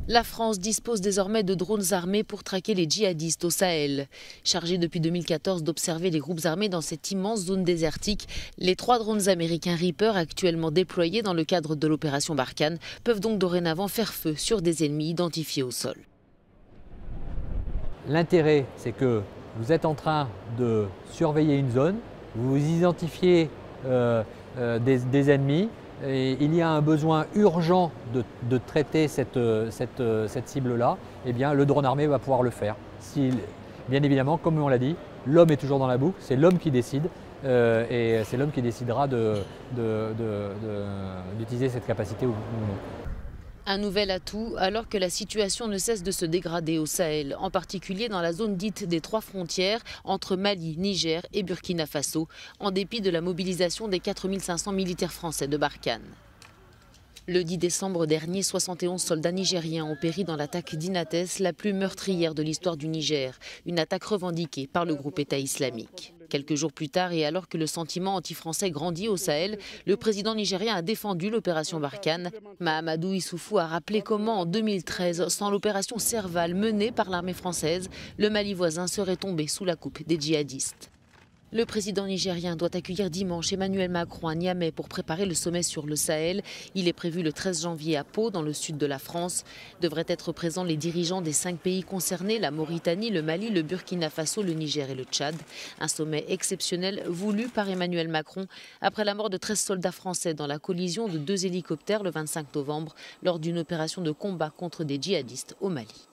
La France dispose désormais de drones armés pour traquer les djihadistes au Sahel. Chargés depuis 2014 d'observer les groupes armés dans cette immense zone désertique, les 3 drones américains Reaper actuellement déployés dans le cadre de l'opération Barkhane peuvent donc dorénavant faire feu sur des ennemis identifiés au sol. L'intérêt, c'est que vous êtes en train de surveiller une zone, vous identifiez des ennemis, et il y a un besoin urgent de traiter cette cible-là, eh bien le drone armé va pouvoir le faire. Bien évidemment, comme on l'a dit, l'homme est toujours dans la boucle, c'est l'homme qui décide, et c'est l'homme qui décidera d'utiliser cette capacité ou non. Un nouvel atout alors que la situation ne cesse de se dégrader au Sahel, en particulier dans la zone dite des 3 frontières entre Mali, Niger et Burkina Faso, en dépit de la mobilisation des 4500 militaires français de Barkhane. Le 10 décembre dernier, 71 soldats nigériens ont péri dans l'attaque d'Inates, la plus meurtrière de l'histoire du Niger, une attaque revendiquée par le groupe État islamique. Quelques jours plus tard, et alors que le sentiment anti-français grandit au Sahel, le président nigérien a défendu l'opération Barkhane. Mahamadou Issoufou a rappelé comment en 2013, sans l'opération Serval menée par l'armée française, le Mali voisin serait tombé sous la coupe des djihadistes. Le président nigérien doit accueillir dimanche Emmanuel Macron à Niamey pour préparer le sommet sur le Sahel. Il est prévu le 13 janvier à Pau, dans le sud de la France. Devraient être présents les dirigeants des 5 pays concernés, la Mauritanie, le Mali, le Burkina Faso, le Niger et le Tchad. Un sommet exceptionnel voulu par Emmanuel Macron après la mort de 13 soldats français dans la collision de 2 hélicoptères le 25 novembre lors d'une opération de combat contre des djihadistes au Mali.